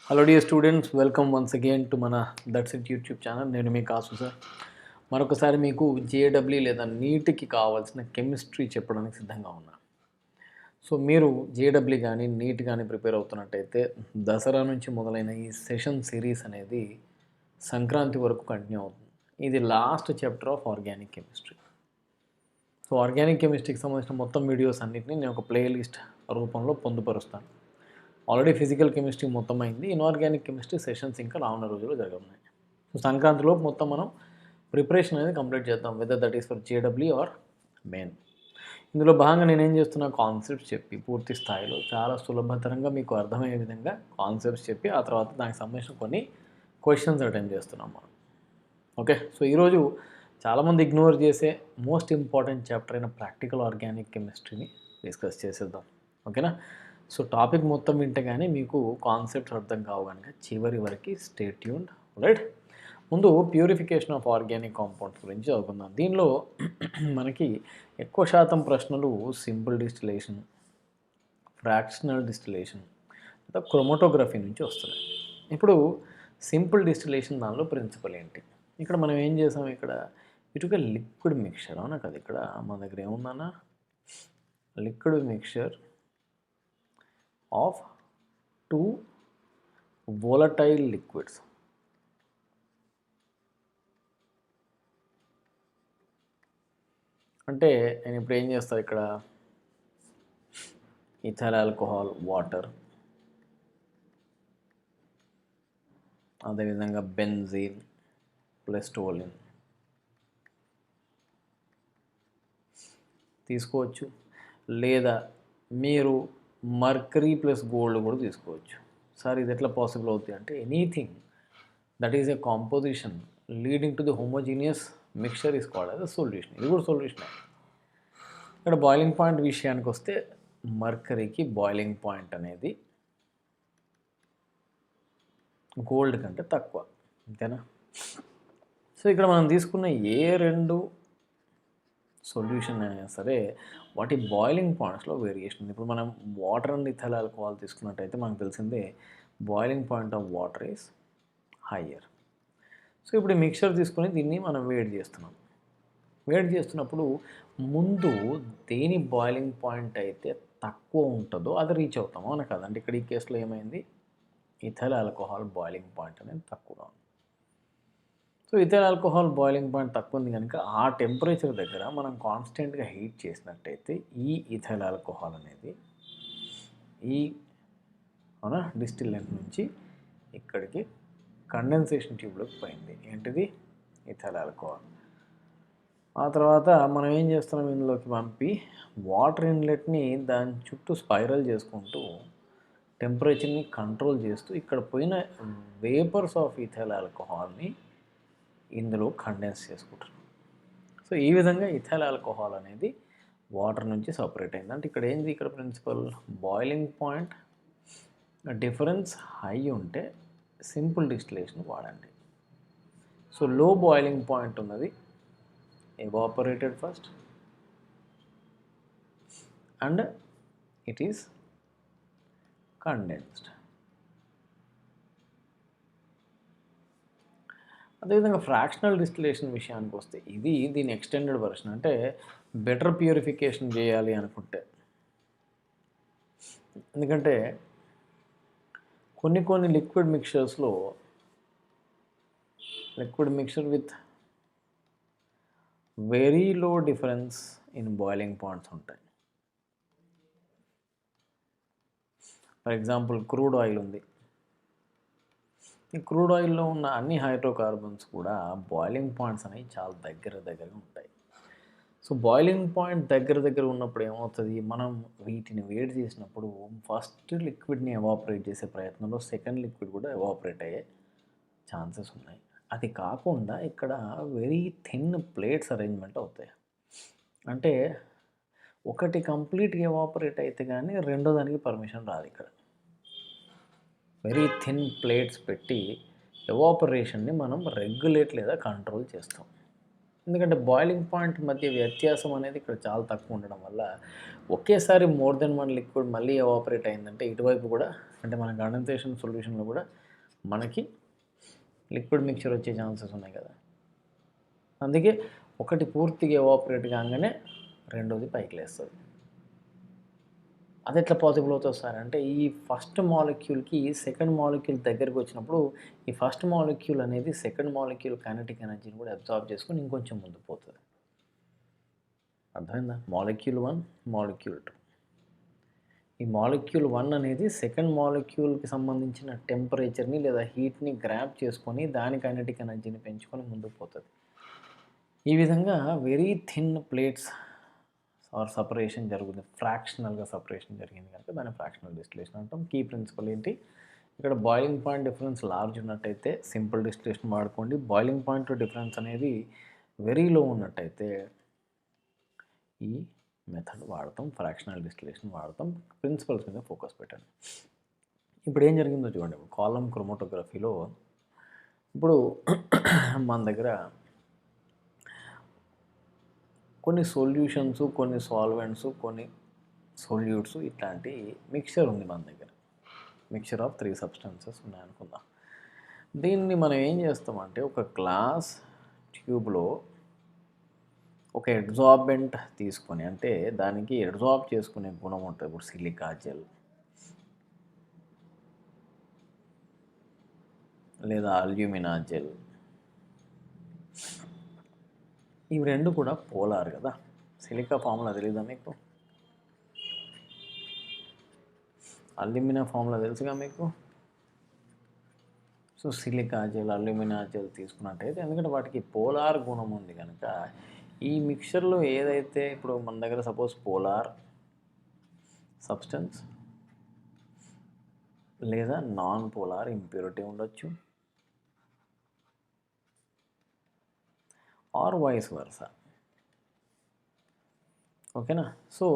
Hello dear students, welcome once again to మన that's it YouTube channel. నేను మీ కాసు sir. మరొకసారి మీకు జేడబ్ల్యూ లేదా నీట్కి కావాల్సిన కెమిస్ట్రీ చెప్పడానికి సిద్ధంగా ఉన్నాను. సో మీరు జేడబ్ల్యూ కానీ నీట్ కానీ ప్రిపేర్ అవుతున్నట్టయితే దసరా నుంచి మొదలైన ఈ సెషన్ సిరీస్ అనేది సంక్రాంతి వరకు కంటిన్యూ అవుతుంది. ఇది last chapter of organic chemistry. So organic కెమిస్ట్రీకి సంబంధించిన మొత్తం వీడియోస్ అన్నింటినీ నేను ఒక ప్లేలిస్ట్ రూపంలో పొందుపరుస్తాను. ఆల్రెడీ ఫిజికల్ కెమిస్ట్రీ మొత్తం అయింది. ఇన్ఆర్గానిక్ కెమిస్ట్రీ సెషన్స్ ఇంకా రానున్న రోజుల్లో జరగనున్నాయి. సో సంక్రాంతిలోపు మొత్తం మనం ప్రిపరేషన్ అనేది కంప్లీట్ చేద్దాం, whether that is for JW or main. ఇందులో భాగంగా నేనేం చేస్తున్నా, కాన్సెప్ట్స్ చెప్పి పూర్తి స్థాయిలో చాలా సులభతరంగా మీకు అర్థమయ్యే విధంగా కాన్సెప్ట్స్ చెప్పి ఆ తర్వాత దానికి సంబంధించిన కొన్ని క్వశ్చన్స్ అటెండ్ చేస్తున్నాం మనం. ఓకే, సో ఈరోజు చాలామంది ఇగ్నోర్ చేసే మోస్ట్ ఇంపార్టెంట్ చాప్టర్ అయిన ప్రాక్టికల్ ఆర్గానిక్ కెమిస్ట్రీని డిస్కస్ చేసేద్దాం. ఓకేనా? సో టాపిక్ మొత్తం వింటే కానీ మీకు కాన్సెప్ట్స్ అర్థం కావు కనుక చివరి వరకు స్టే ట్యూన్డ్. రైట్, ముందు ప్యూరిఫికేషన్ ఆఫ్ ఆర్గానిక్ కాంపౌండ్స్ గురించి చదువుకుందాం. దీనిలో మనకి ఎక్కువ శాతం ప్రశ్నలు సింపుల్ డిస్టిలేషన్, ఫ్రాక్షనల్ డిస్టిలేషన్ లేదా క్రోమటోగ్రఫీ నుంచి వస్తున్నాయి. ఇప్పుడు సింపుల్ డిస్టిలేషన్ దానిలో ప్రిన్సిపల్ ఏంటి? ఇక్కడ మనం ఏం చేసాం, ఇక్కడ ఇటుక లిక్విడ్ మిక్చర్, అవునా కదా? ఇక్కడ మన దగ్గర ఏముందన్నా, liquid mixture of two volatile liquids. అంటే నేను ఇప్పుడు ఏం చేస్తాను, ఇక్కడ ఇథైల్ ఆల్కహాల్, వాటర్, అదేవిధంగా బెంజీన్ ప్లస్ టోలిన్ తీసుకోవచ్చు, లేదా మీరు మర్కరీ ప్లస్ గోల్డ్ కూడా తీసుకోవచ్చు. సార్ ఇది ఎట్లా పాసిబుల్ అవుతుంది అంటే, anything that is a composition leading to the homogeneous mixture is called as a solution. ఇది కూడా సొల్యూషన్. ఇక్కడ బాయిలింగ్ పాయింట్ విషయానికి వస్తే మర్కరీకి బాయిలింగ్ పాయింట్ అనేది గోల్డ్ కంటే తక్కువ, అంతేనా? సో ఇక్కడ మనం తీసుకున్న ఏ రెండు సొల్యూషన్ అయినా సరే వాటి బాయిలింగ్ పాయింట్స్లో వేరియేషన్ ఉంది. ఇప్పుడు మనం వాటర్ అండ్ ఇథైల్ ఆల్కహాల్ తీసుకున్నట్టయితే మనకు తెలిసిందే boiling point of water is higher. So ఇప్పుడు ఈ మిక్చర్ తీసుకొని దీన్ని మనం వేడి చేస్తున్నాం. వేడి చేస్తున్నప్పుడు ముందు దేని బాయిలింగ్ పాయింట్ అయితే తక్కువ ఉంటుందో అది రీచ్ అవుతాము, అవునా కదండి? ఇక్కడ ఈ కేసులో ఏమైంది, ఇథైల్ ఆల్కహాల్ బాయిలింగ్ పాయింట్ అనేది తక్కువగా ఉంది. So ethyl alcohol boiling point తక్కువ ఉంది కనుక ఆ టెంపరేచర్ దగ్గర మనం కాన్స్టెంట్గా హీట్ చేసినట్టయితే ఈ ఇథైల్ ఆల్కహాల్ అనేది ఈ అవునా డిస్టిల్లెంట్ నుంచి ఇక్కడికి కండెన్సేషన్ ట్యూబ్లోకి పోయింది. ఏంటిది? Ethyl alcohol. ఆ తర్వాత మనం ఏం చేస్తున్నాం, ఇందులోకి పంపి వాటర్ ఇన్లెట్ని దాని చుట్టూ స్పైరల్ చేసుకుంటూ టెంపరేచర్ని కంట్రోల్ చేస్తూ ఇక్కడ పోయిన వేపర్స్ ఆఫ్ ఇథైల్ ఆల్కహాల్ని ఇందులో కండెన్స్ చేసుకుంటున్నాం. సో ఈ విధంగా ఇథైల్ ఆల్కహాల్ అనేది వాటర్ నుంచి సపరేట్ అయింది. అంటే ఇక్కడ ఏంది, ఇక్కడ principle boiling point difference high ఉంటే సింపుల్ డిస్టిలేషన్ వాడండి. సో లో బాయిలింగ్ పాయింట్ ఉన్నది evaporated first and it is condensed. అదేవిధంగా ఫ్రాక్షనల్ డిస్టిలేషన్ విషయానికి వస్తే ఇది దీని ఎక్స్టెండెడ్ వర్షన్. అంటే బెటర్ ప్యూరిఫికేషన్ చేయాలి అనుకుంటే, ఎందుకంటే కొన్ని లిక్విడ్ మిక్చర్స్లో liquid mixture with very low difference in boiling points ఉంటాయి. ఫర్ ఎగ్జాంపుల్ క్రూడ్ ఆయిల్ ఉంది. ఈ క్రూడ్ ఆయిల్లో ఉన్న అన్ని హైడ్రోకార్బన్స్ కూడా బాయిలింగ్ పాయింట్స్ అనేవి చాలా దగ్గరగా ఉంటాయి. సో బాయిలింగ్ పాయింట్ దగ్గర ఉన్నప్పుడు ఏమవుతుంది, మనం వీటిని వేడి చేసినప్పుడు ఫస్ట్ లిక్విడ్ని ఎవాపరేట్ చేసే ప్రయత్నంలో సెకండ్ లిక్విడ్ కూడా ఎవాపరేట్ అయ్యే ఛాన్సెస్ ఉన్నాయి. అది కాకుండా ఇక్కడ వెరీ థిన్ ప్లేట్స్ అరేంజ్మెంట్ అవుతాయి. అంటే ఒకటి కంప్లీట్గా ఎవాపరేట్ అయితే కానీ రెండో దానికి పర్మిషన్ రాదు. ఇక్కడ వెరీ థిన్ ప్లేట్స్ పెట్టి ఎవాపరేషన్ని మనం రెగ్యులేట్ లేదా కంట్రోల్ చేస్తాం. ఎందుకంటే బాయిలింగ్ పాయింట్ మధ్య వ్యత్యాసం అనేది ఇక్కడ చాలా తక్కువ ఉండడం వల్ల ఒకేసారి మోర్ దెన్ వన్ లిక్విడ్ మళ్ళీ ఎవాపరేట్ అయిందంటే ఇటువైపు కూడా అంటే మన కండెన్సేషన్ సొల్యూషన్లో కూడా మనకి లిక్విడ్ మిక్చర్ వచ్చే ఛాన్సెస్ ఉన్నాయి కదా. అందుకే ఒకటి పూర్తిగా ఎవాపరేట్ కాగానే రెండోది పైకి లేస్తుంది. అది ఎట్లా పాసిబుల్ అవుతుంది సార్ అంటే, ఈ ఫస్ట్ మాలిక్యూల్కి సెకండ్ మాలిక్యూల్ దగ్గరికి వచ్చినప్పుడు ఈ ఫస్ట్ మాలిక్యూల్ అనేది సెకండ్ మాలిక్యూల్ కైనెటిక్ ఎనర్జీని కూడా అబ్జార్బ్ చేసుకొని ఇంకొంచెం ముందుకు పోతుంది. అర్థమైందా? Molecule 1, molecule 2. ఈ మాలిక్యూల్ 1 అనేది సెకండ్ మాలిక్యూల్కి సంబంధించిన టెంపరేచర్ని లేదా హీట్ని గ్రాప్ చేసుకొని దాని కైనెటిక్ ఎనర్జీని పెంచుకొని ముందుకు పోతుంది. ఈ విధంగా very thin plates or separation జరుగుతుంది, ఫ్రాక్షనల్గా సపరేషన్ జరిగింది కనుక దాన్ని ఫ్రాక్షనల్ డిస్టిలేషన్ అంటాం. కీ ప్రిన్సిపల్ ఏంటి? ఇక్కడ బాయిలింగ్ పాయింట్ డిఫరెన్స్ లార్జ్ ఉన్నట్టయితే సింపుల్ డిస్టిలేషన్ వాడుకోండి. బాయిలింగ్ పాయింట్ డిఫరెన్స్ అనేది వెరీ లో ఉన్నట్టయితే ఈ మెథడ్ వాడతాం, ఫ్రాక్షనల్ డిస్టిలేషన్ వాడతాం. ప్రిన్సిపల్స్ మీద ఫోకస్ పెట్టండి. ఇప్పుడు ఏం జరిగిందో చూడండి. కాలమ్ క్రోమటోగ్రఫీలో ఇప్పుడు మన దగ్గర కొన్ని సొల్యూషన్స్, కొన్ని సాల్వెంట్స్, కొన్ని సొల్యూట్స్ ఇట్లాంటి మిక్చర్ ఉంది మన దగ్గర. మిక్చర్ ఆఫ్ 3 సబ్స్టెన్సెస్ ఉన్నాయనుకుందాం. దీన్ని మనం ఏం చేస్తామంటే ఒక గ్లాస్ ట్యూబ్లో ఒక అడ్జార్బెంట్ తీసుకొని, అంటే దానికి అడ్జార్బ్ చేసుకునే గుణం ఉంటుంది. ఇప్పుడు సిలికా జెల్ లేదా అల్యూమినా జెల్, ఇవి రెండు కూడా పోలార్ కదా. సిలికా ఫార్ములా తెలీదా మీకు? అల్యూమినా ఫార్ములా తెలుసుగా మీకు. So silica gel, alumina gel తీసుకున్నట్టయితే, ఎందుకంటే వాటికి పోలార్ గుణం ఉంది కనుక ఈ మిక్చర్లో ఏదైతే ఇప్పుడు మన దగ్గర సపోజ్ పోలార్ సబ్స్టెన్స్ లేదా నాన్ పోలార్ ఇంప్యూరిటీ ఉండొచ్చు, ఆర్ వైస్ వర్సా. ఓకేనా? సో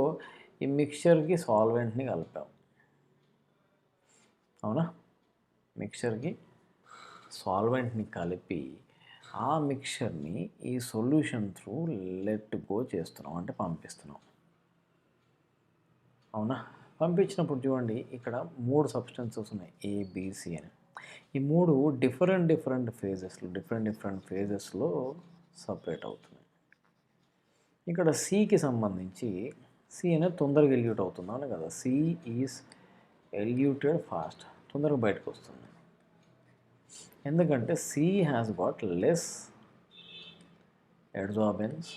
ఈ మిక్చర్కి సాల్వెంట్ని కలిపాం, అవునా? మిక్చర్కి సాల్వెంట్ని కలిపి ఆ మిక్చర్ని ఈ సొల్యూషన్ త్రూ లెట్ గో చేస్తున్నాం, అంటే పంపిస్తున్నాం, అవునా? పంపించినప్పుడు చూడండి ఇక్కడ 3 సబ్స్టెన్సెస్ ఉన్నాయి, ఏబిసి అని. ఈ 3 డిఫరెంట్ ఫేజెస్లో సపరేట్ అవుతున్నాయి. ఇక్కడ సికి సంబంధించి సి అనేది తొందరగా ఎల్యూట్ అవుతుంది కదా. సి ఈజ్ ఎల్యూటెడ్ ఫాస్ట్, తొందరగా బయటకు వస్తుంది. ఎందుకంటే C has got less adsorbance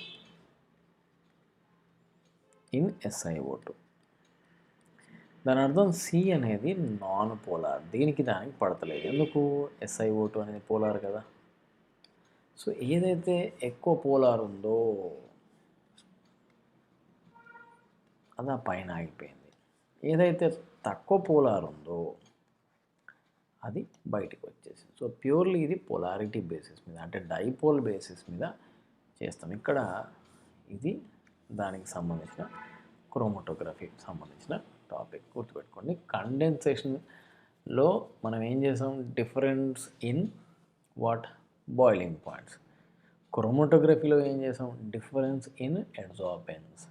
in SiO2. దాని అర్థం సి అనేది నాన్ పోలార్, దీనికి పడతలేదు. ఎందుకు? SiO2 అనేది పోలార్ కదా. సో ఏదైతే ఎక్కువ పోలార్ ఉందో అది ఆ పైన ఆగిపోయింది, ఏదైతే తక్కువ పోలార్ ఉందో అది బయటకు వచ్చేసింది. సో ప్యూర్లీ ఇది పోలారిటీ బేసిస్ మీద, అంటే డైపోల్ బేసిస్ మీద చేస్తాం. ఇక్కడ ఇది దానికి సంబంధించిన క్రోమటోగ్రఫీకి సంబంధించిన టాపిక్ గుర్తుపెట్టుకోండి. కండెన్సేషన్లో మనం ఏం చేసాం? Difference in what? Boiling points. క్రోమటోగ్రఫీలో ఏం చేసాం? Difference in adsorbance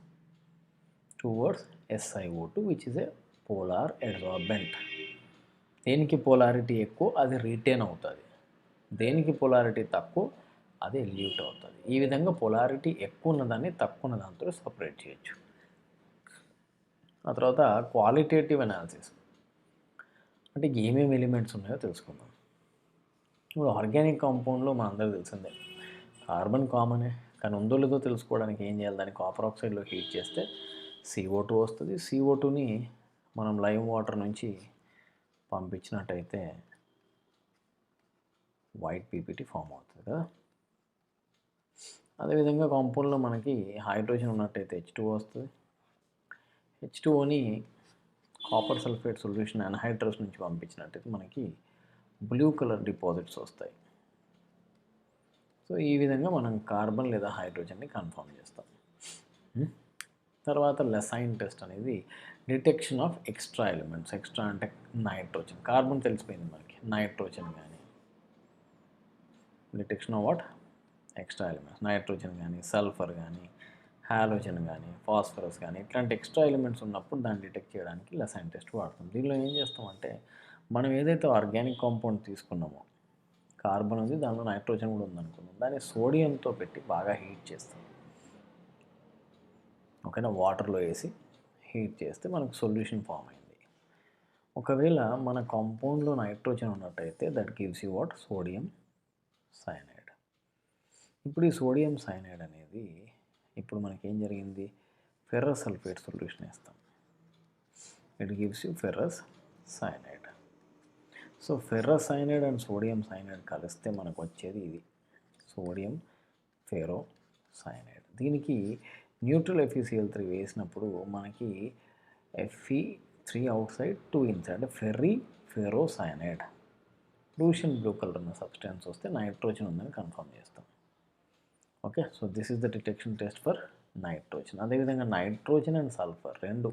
towards SiO2 which is a polar adsorbent. దేనికి పోలారిటీ ఎక్కువ అది రిటైన్ అవుతుంది, దేనికి పోలారిటీ తక్కువ అది ఎల్యూట్ అవుతుంది. ఈ విధంగా పోలారిటీ ఎక్కువ ఉన్నదాన్ని తక్కువ ఉన్న దాంతో సపరేట్ చేయొచ్చు. ఆ తర్వాత క్వాలిటేటివ్ అనాలిసిస్ అంటే ఏమేమి ఎలిమెంట్స్ ఉన్నాయో తెలుసుకుందాం. ఇప్పుడు ఆర్గానిక్ కాంపౌండ్లో మన అందరికీ తెలిసిందే కార్బన్ కామనే, కానీ ఉందో లేదో తెలుసుకోవడానికి ఏం చేయాలి? దాన్ని కాపర్ ఆక్సైడ్లో హీట్ చేస్తే CO2 వస్తుంది. CO2ని మనం లైమ్ వాటర్ నుంచి పంపించినట్టయితే వైట్ పీపీటీ ఫామ్ అవుతుంది కదా. అదేవిధంగా కాంపౌండ్లో మనకి హైడ్రోజన్ ఉన్నట్టయితే H2O వస్తుంది. H2Oని కాపర్ సల్ఫేట్ సొల్యూషన్ అన్హైడ్రస్ నుంచి పంపించినట్టయితే మనకి బ్లూ కలర్ డిపాజిట్స్ వస్తాయి. సో ఈ విధంగా మనం కార్బన్ లేదా హైడ్రోజన్ని కన్ఫర్మ్ చేస్తాం. తర్వాత లెసైన్ టెస్ట్ అనేది detection of extra elements. Extra అంటే నైట్రోజన్, కార్బన్ తెలిసిపోయింది మనకి, నైట్రోజన్ కానీ detection of what? Extra elements, nitrogen కానీ, సల్ఫర్ కానీ, హాలోజన్ కానీ ఫాస్ఫరస్ కానీ ఇట్లాంటి ఎక్స్ట్రా ఎలిమెంట్స్ ఉన్నప్పుడు దాన్ని డిటెక్ట్ చేయడానికి లసైన్ టెస్ట్ వాడతాం. దీనిలో ఏం చేస్తామంటే మనం ఏదైతే ఆర్గానిక్ కాంపౌండ్ తీసుకున్నామో కార్బన్ ఉంది, దానిలో నైట్రోజన్ కూడా ఉందనుకున్నాం, దాన్ని సోడియంతో పెట్టి బాగా హీట్ చేస్తాం. ఓకేనా, వాటర్లో వేసి హీట్ చేస్తే మనకు సొల్యూషన్ ఫామ్ అయింది. ఒకవేళ మన కాంపౌండ్లో నైట్రోజన్ ఉన్నట్టయితే that gives you what, sodium cyanide. ఇప్పుడు ఈ సోడియం సైనైడ్ అనేది ఇప్పుడు మనకేం జరిగింది, ఫెర్రస్ సల్ఫేట్ సొల్యూషన్ వేస్తాం. It gives you ferrous cyanide. So ferrous cyanide and sodium cyanide కలిస్తే మనకు వచ్చేది ఇది సోడియం ఫెరో సైనైడ్. దీనికి న్యూట్రల్ FeCl3 వేసినప్పుడు మనకి Fe3 అవుట్ సైడ్ 2 ఇన్సైడ్, అంటే ఫెర్రీ ఫెరో సైనైడ్ లూషన్ బ్లూ కలర్ ఉన్న సబ్స్టెన్స్ వస్తే నైట్రోజన్ ఉందని కన్ఫర్మ్ చేస్తాం. Okay, so this is the detection test for nitrogen. అదేవిధంగా నైట్రోజన్ అండ్ సల్ఫర్ రెండు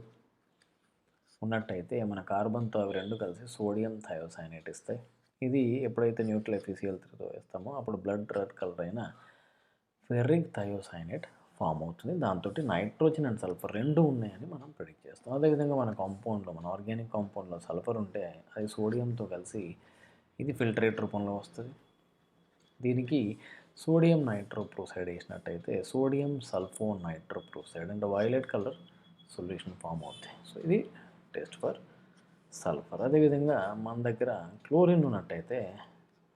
ఉన్నట్టయితే మన కార్బన్తో అవి రెండు కలిసి సోడియం థయోసైనేట్ ఇస్తాయి. ఇది ఎప్పుడైతే న్యూట్రల్ FeCl3తో వేస్తామో అప్పుడు బ్లడ్ రెడ్ కలర్ అయిన ఫెర్రిక్ థయోసైనేట్ ఫామ్ అవుతుంది. దాంతో నైట్రోజన్ అండ్ సల్ఫర్ రెండు ఉన్నాయని మనం ప్రిడిక్ట్ చేస్తాం. అదేవిధంగా మన కాంపౌండ్లో, మన ఆర్గానిక్ కాంపౌండ్లో సల్ఫర్ ఉంటే అది సోడియంతో కలిసి ఇది ఫిల్టరేట్ రూపంలో వస్తుంది. దీనికి సోడియం నైట్రోప్రోసైడ్ వేసినట్టయితే సోడియం సల్ఫో నైట్రోప్రోసైడ్ అంటే వైలెట్ కలర్ సొల్యూషన్ ఫామ్ అవుతాయి. సో ఇది టెస్ట్ ఫర్ సల్ఫర్. అదేవిధంగా మన దగ్గర క్లోరిన్ ఉన్నట్టయితే,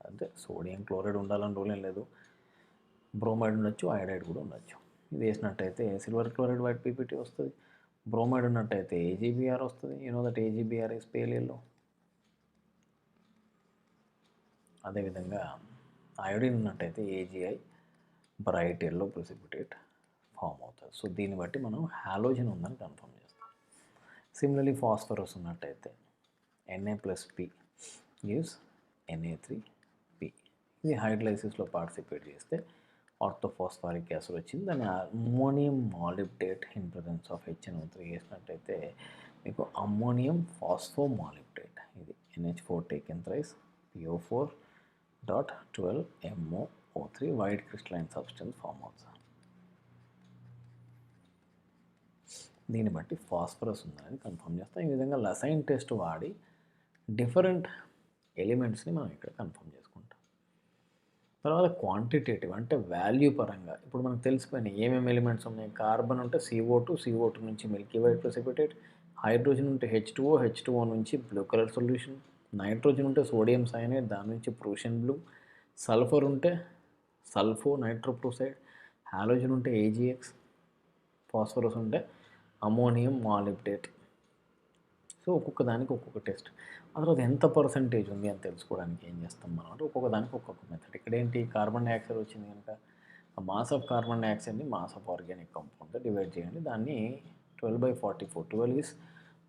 అంటే సోడియం క్లోరైడ్ ఉండాలని రూల్ ఏం లేదు, బ్రోమైడ్ ఉండొచ్చు, అయోడైడ్ కూడా ఉండొచ్చు. ఇది వేసినట్టయితే సిల్వర్ క్లోరైడ్ వైట్ PPT వస్తుంది. బ్రోమైడ్ ఉన్నట్టయితే AgBr వస్తుంది. That AgBr is pale yellow. అదేవిధంగా అయోడిన్ ఉన్నట్టయితే AgI bright yellow precipitate form అవుతుంది. సో దీన్ని బట్టి మనం హాలోజన్ ఉందని కన్ఫర్మ్ చేస్తాం. సిమిలర్లీ ఫాస్ఫరస్ ఉన్నట్టయితే Na+P గివ్స్ Na3P. ఇది హైడ్రైసిస్లో పార్టిసిపేట్ చేస్తే ఆర్థోఫాస్ఫారిక్ యాసిడ్ వచ్చింది. దాన్ని ammonium molybdate in presence of HNO3 వేసినట్టయితే మీకు అమ్మోనియం ఫాస్ఫోమాలిబ్డేట్, ఇది NH4 taken thrice PO4.12MoO3 white crystalline substance form అవుతుంది. దీన్ని బట్టి ఫాస్ఫరస్ ఉందని కన్ఫర్మ్ చేస్తాం. ఈ విధంగా లసైన్ టెస్ట్ వాడి డిఫరెంట్ ఎలిమెంట్స్ని మనం ఇక్కడ కన్ఫర్మ్ చేసుకుంటాం. తర్వాత క్వాంటిటేటివ్ అంటే వాల్యూ పరంగా ఇప్పుడు మనకు తెలిసిపోయినాయి ఏమేమి ఎలిమెంట్స్ ఉన్నాయి. కార్బన్ ఉంటే CO2 నుంచి మిల్కీ వైట్ ప్రెసిపిటేట్, హైడ్రోజన్ ఉంటే H2O నుంచి బ్లూ కలర్ సొల్యూషన్, నైట్రోజన్ ఉంటే సోడియం సైనైడ్, దాని నుంచి ప్రూషన్ బ్లూ, సల్ఫర్ ఉంటే సల్ఫో నైట్రోప్రోసైడ్, హాలోజన్ ఉంటే AgX, ఫాస్ఫరస్ ఉంటే అమోనియం మాలిబ్డేట్. సో ఒక్కొక్క దానికి ఒక్కొక్క టెస్ట్. ఆ తర్వాత ఎంత పర్సంటేజ్ ఉంది అని తెలుసుకోవడానికి ఏం చేస్తాం మనం అంటే ఒక్కొక్క దానికి ఒక్కొక్క మెథడ్. ఇక్కడ ఏంటి, కార్బన్ డైఆక్సైడ్ వచ్చింది కనుక మాస్ ఆఫ్ కార్బన్ డైఆక్సైడ్ని మాస్ ఆఫ్ ఆర్గానిక్ కాంపౌండ్తో డివైడ్ చేయండి. దాన్ని 12/44, 12 is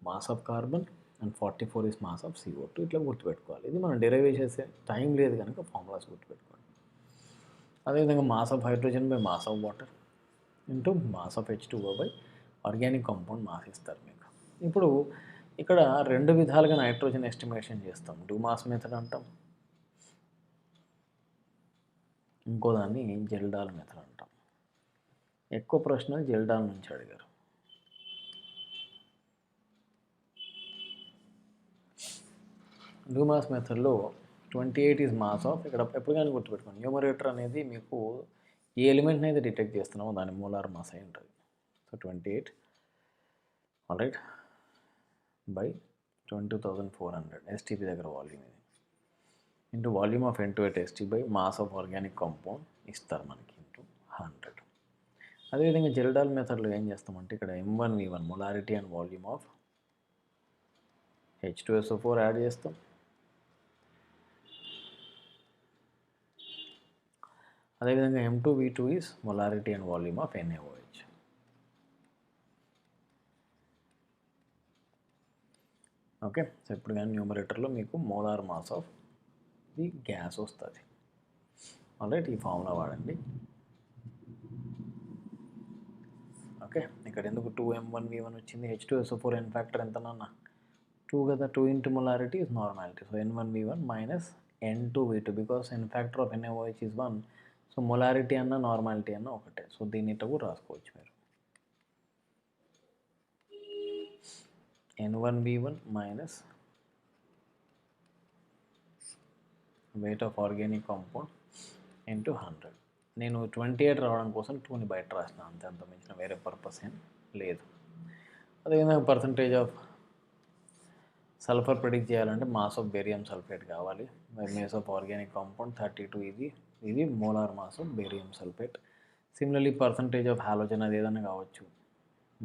mass of carbon and 44 is mass of CO2. ఇట్లా గుర్తుపెట్టుకోవాలి. ఇది మనం డెరైవ్ చేసే టైం లేదు కనుక ఫార్ములాస్ గుర్తుపెట్టుకోండి. అదేవిధంగా mass of hydrogen by mass of water into mass of H2O by organic compound mass ఇస్తారు మీకు. ఇప్పుడు ఇక్కడ రెండు విధాలుగా నైట్రోజన్ ఎస్టిమేషన్ చేస్తాం. డూమాస్ మెథడ్ అంటాం, ఇంకో దాన్ని జెల్డాల్ మెథడ్ అంటాం. ఎక్కువ ప్రశ్నలు జెల్డాల్ నుంచి అడిగారు. డూమాస్ మెథడ్లో 28 ఈజ్ మాస్ ఆఫ్, ఇక్కడ ఎప్పుడు కానీ గుర్తుపెట్టుకోండి, న్యూమరేటర్ అనేది మీకు ఏ ఎలిమెంట్ని అయితే డిటెక్ట్ చేస్తున్నామో దాని మోలార్ మాస్ అయి ఉంటుంది. సో 28 ఆల్రైట్ బై 22,400 STP దగ్గర వాల్యూమ్ ఇది into volume of N2 ST by mass of organic compound ఇస్తారు మనకి ఇంటూ 100. అదేవిధంగా జెల్డాల్ మెథడ్లో ఏం చేస్తామంటే ఇక్కడ M1V1 molarity and volume of H2SO4 add చేస్తాం. అదేవిధంగా M2V2 is molarity and volume of NaOH. Okay, so ఇప్పుడు కానీ న్యూమరేటర్లో మీకు molar mass of the gas వస్తుంది. ఆల్రైట్, ఈ ఫార్ములా వాడండి. ఓకే, ఇక్కడ ఎందుకు 2M1V1 వచ్చింది, H2SO4 N ఫ్యాక్టర్ ఎంతనన్నా 2 కదా, 2 into molarity is normality. So N1V1 minus N2V2 because N factor of NaOH is 1. So molarity అన్న నార్మాలిటీ అన్న ఒకటే. సో దీన్ని ఇట్లా కూడా రాసుకోవచ్చు మీరు. N1B1 minus weight of organic compound into 100. నేను 28 రావడం కోసం 2ని బయట రాసిన అంతే, అంత మించిన వేరే పర్పస్ ఏం లేదు. అదేవిధంగా పర్సంటేజ్ ఆఫ్ సల్ఫర్ ప్రిడిక్ట్ చేయాలంటే మాస్ ఆఫ్ బేరియం సల్ఫేట్ కావాలి. మాస్ ఆఫ్ ఆర్గానిక్ కాంపౌండ్ 32, ఇది molar mass of barium sulphate. Similarly percentage of halogen అది ఏదైనా కావచ్చు.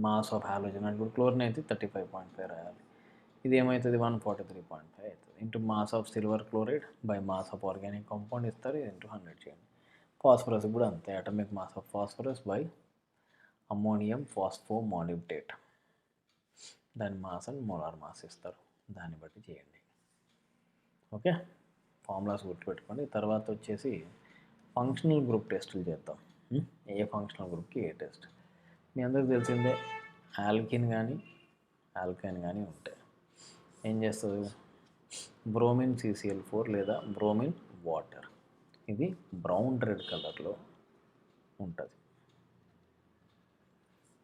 మాస్ ఆఫ్ హాలోజన్ అంటే ఇప్పుడు క్లోరిన్ అయితే 35.5 రాయాలి. ఇది ఏమవుతుంది 143.5 అవుతుంది. Into mass of silver chloride by mass of organic compound ఇస్తారు, ఇది ఇంటూ 100 చేయండి. ఫాస్ఫరస్ కూడా అంతే, atomic mass of phosphorus by ammonium phosphomolybdate, దాని మాస్ అండ్ మోలార్ మాస్ ఇస్తారు, దాన్ని బట్టి చేయండి. ఓకే, ఫార్ములాస్ గుర్తుపెట్టుకోండి. తర్వాత వచ్చేసి ఫంక్షనల్ గ్రూప్ టెస్టులు చేద్దాం. ఏ ఫంక్షనల్ గ్రూప్కి ఏ టెస్ట్ మీ అందరికి తెలిసిందే. ఆల్కిన్ కానీ ఆల్కైన్ కానీ ఉంటాయి. ఏం చేస్తుంది, బ్రోమిన్ CCl4 లేదా బ్రోమిన్ వాటర్, ఇది బ్రౌన్ రెడ్ కలర్లో ఉంటుంది,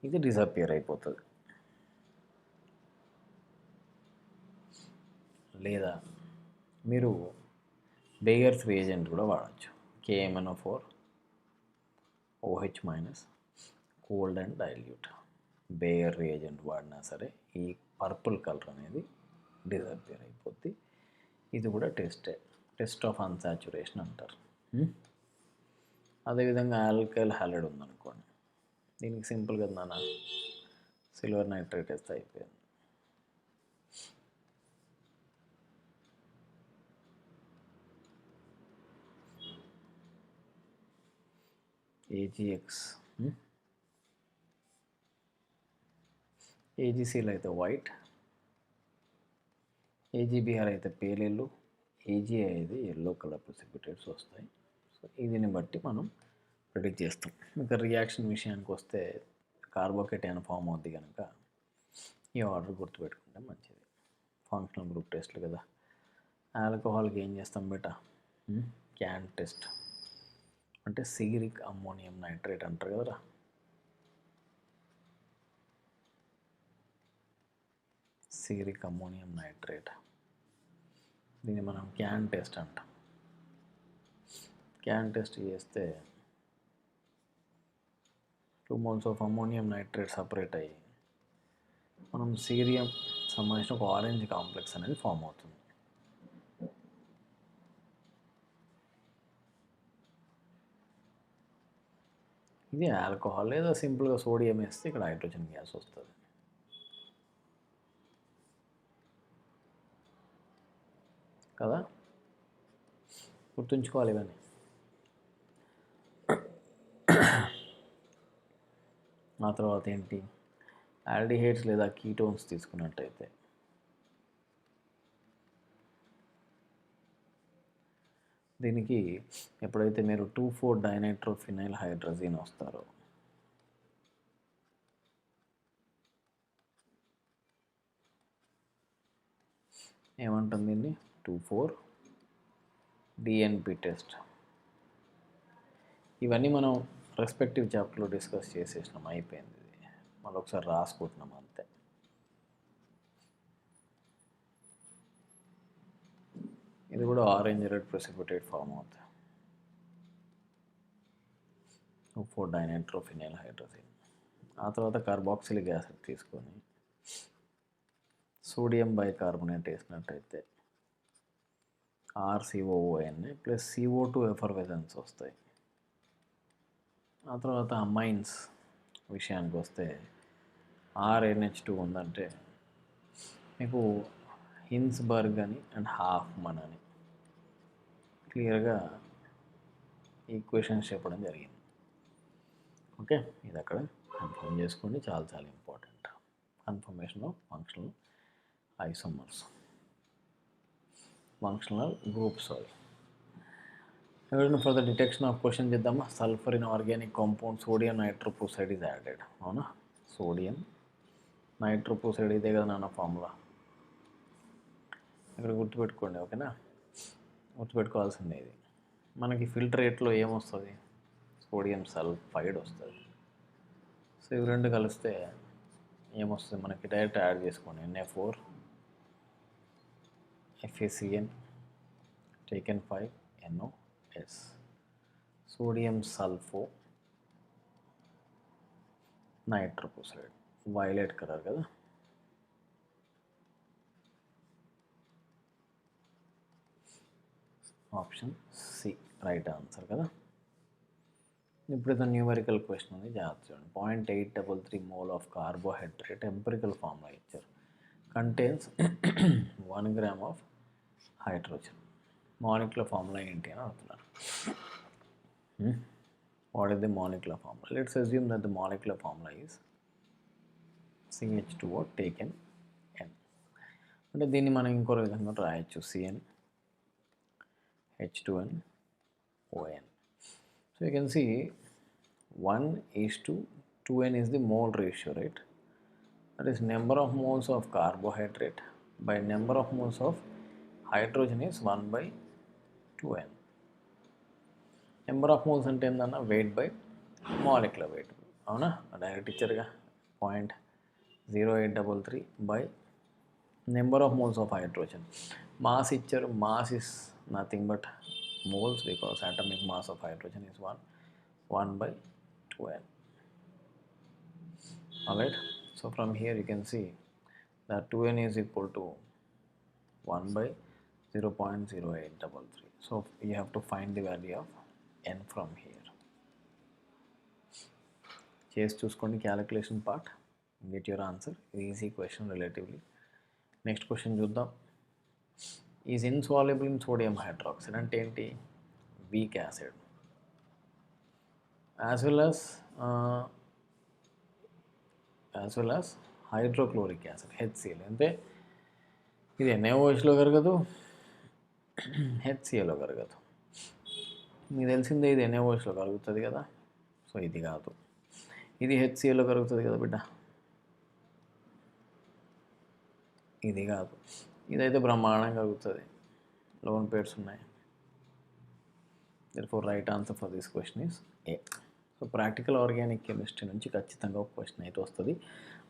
ఇది డిసపియర్ అయిపోతుంది. లేదా మీరు బేగర్స్ రియేజెంట్ కూడా వాడచ్చు. KMnO4 OH minus cold and dilute, beggar reagent వాడినా సరే ఈ పర్పుల్ కలర్ అనేది డిసపియర్ అయిపోద్ది. ఇది కూడా టెస్ట్ ఆఫ్ అన్సాచురేషన్ అంటారు. అదేవిధంగా ఆల్కైల్ హ్యాలైడ్ ఉందనుకోండి, దీనికి సింపుల్గా నాన్న సిల్వర్ నైట్రేట్ వేస్తే అయిపోయింది. AgX, AgCl అయితే వైట్, AgBr అయితే పేలెళ్ళు, AgI అయితే ఎల్లో కలర్ ప్రెసిపిటేట్స్ వస్తాయి. సో దీన్ని బట్టి మనం ప్రిడిక్ట్ చేస్తాం. ఇంకా రియాక్షన్ విషయానికి వస్తే కార్బోకేటైన్ ఫామ్ అవుద్ది కనుక ఈ ఆర్డర్ గుర్తుపెట్టుకుంటే మంచిది. ఫంక్షనల్ గ్రూప్ టెస్ట్లు కదా. ఆల్కహాల్కి ఏం చేస్తాం బేటా, క్యాన్ టెస్ట్ అంటే సిగరిక్ అమ్మోనియం నైట్రేట్ అంటారు కదరా. సిగరిక్ అమ్మోనియం నైట్రేట్, దీన్ని మనం క్యాన్ టెస్ట్ అంటాం. క్యాన్ టెస్ట్ చేస్తే 2 moles of ammonium nitrate separate అయ్యి మనం సీరియం సంబంధించిన ఒక ఆరెంజ్ కాంప్లెక్స్ అనేది ఫామ్ అవుతుంది. ఇది ఆల్కహాల్, లేదా సింపుల్గా సోడియం వేస్తే ఇక్కడ హైడ్రోజన్ గ్యాస్ వస్తుంది. కదా, గుర్తుంచుకోవాలి ఇవన్నీ. ఆ తర్వాత ఏంటి, ఆల్డిహైడ్స్ లేదా కీటోన్స్ తీసుకున్నట్టయితే దీనికి ఎప్పుడైతే మీరు 2,4-డైనైట్రోఫినైల్ హైడ్రజన్ వస్తారో ఏమంటుంది దీన్ని 2,4-DNP టెస్ట్. ఇవన్నీ మనం రెస్పెక్టివ్ చాప్టర్లో డిస్కస్ చేసేసినాం, అయిపోయింది. ఇది మళ్ళీ ఒకసారి రాసుకుంటున్నాం అంతే. ఇది కూడా ఆరెంజ్ రెడ్ ప్రెసిపిటేట్ ఫామ్ అవుతుంది, 2,4-డైనైట్రోఫినైల్ హైడ్రజన్. ఆ తర్వాత కార్బాక్సిలిక్ యాసిడ్ తీసుకొని సోడియం బైకార్బోనేట్ వేసినట్టయితే RCOON ప్లస్ CO2 ఎఫర్వెసెన్స్ వస్తాయి. ఆ తర్వాత అమైన్స్ విషయానికి వస్తే RNH2 ఉందంటే మీకు హిన్స్బర్గ్ అని అండ్ హాఫ్మన్ అని క్లియర్గా ఈక్వేషన్స్ చెప్పడం జరిగింది. ఓకే, ఇది అక్కడ కన్ఫర్మ్ చేసుకోండి, చాలా చాలా important. Confirmation of functional isomers, functional groups. ఎవరైనా for the detection of question చేద్దామా. Sulphur in organic compound sodium nitroprusside is added. అవునా, సోడియం నైట్రోప్రూసైడ్ ఇదే కదా నాన్న ఫార్ములా. ఇక్కడ గుర్తుపెట్టుకోండి, ఓకేనా, గుర్తుపెట్టుకోవాల్సిందే. ఇది మనకి ఫిల్టరేట్లో ఏమొస్తుంది, సోడియం సల్ఫైడ్ వస్తుంది. సో ఇవి రెండు కలిస్తే ఏమొస్తుంది మనకి డైరెక్ట్ యాడ్ చేసుకోండి. Na4 FeCN taken 5 NOS sodium sulpho nitrochloride violet colour కదా. ఆప్షన్ సి రైట్ ఆన్సర్ కదా. ఇప్పుడు ఇది న్యూమరికల్ క్వశ్చన్ ఉంది, జాగ్రత్త చూడండి. 0.833 mole of carbohydrate empirical formula ఇచ్చారు. Contains 1 gram of hydrogen. Molecular formula ఏంటి అని అడుగుతున్నారు. What is the molecular formula? Let's assume that the molecular formula is CH2O taken N. అంటే దీన్ని మనం ఇంకో విధంగా రాయొచ్చు, CN H2N ON. So you can see 1:2n is the mole ratio, right? That is number of moles of carbohydrate by number of moles of hydrogen is 1/2n. Number of moles అంటే ఏందన్నా weight by molecular weight. అవునా, direct ఇచ్చారుగా. 0.0833 by number of moles of hydrogen. Mass ఇచ్చారు. Mass is nothing but moles because atomic mass of hydrogen is 1/2n. Alright, so from here you can see that 2n is equal to 1/0.0833. So you have to find the value of n from here. చేసి చూసుకోండి calculation part, get your answer. Easy question relatively. Next question చూద్దాం. Is insoluble in sodium hydroxide అంటే ఏంటి? Weak acid as well as hydrochloric acid HCl. అంటే ఇది NaOHలో కరగదు, HClలో కరగదు. మీకు తెలిసిందే ఇది NaOHలో కరుగుతుంది కదా. సో ఇది కాదు, ఇది HClలో కరుగుతుంది కదా బిడ్డ. ఇది కాదు, ఇదైతే బ్రహ్మాండంగా కలుగుతుంది. లోన్ పేర్స్ ఉన్నాయి. therefore right answer for this question is a. So practical organic chemistry నుంచి ఖచ్చితంగా ఒక క్వశ్చన్ అయితే వస్తుంది.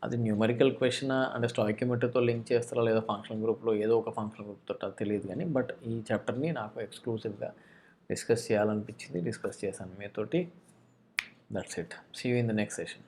అది న్యూమరికల్ క్వశ్చన్ అంటే స్టాయికియోమెట్రీతో లింక్ చేస్తారా లేదా ఫంక్షన్ గ్రూప్లో ఏదో ఒక ఫంక్షన్ గ్రూప్ తోట తెలియదు కానీ, బట్ ఈ చాప్టర్ని నాకు ఎక్స్క్లూసివ్గా డిస్కస్ చేయాలనిపించింది, డిస్కస్ చేశాను మీతోటి. That's it. See you in the next session.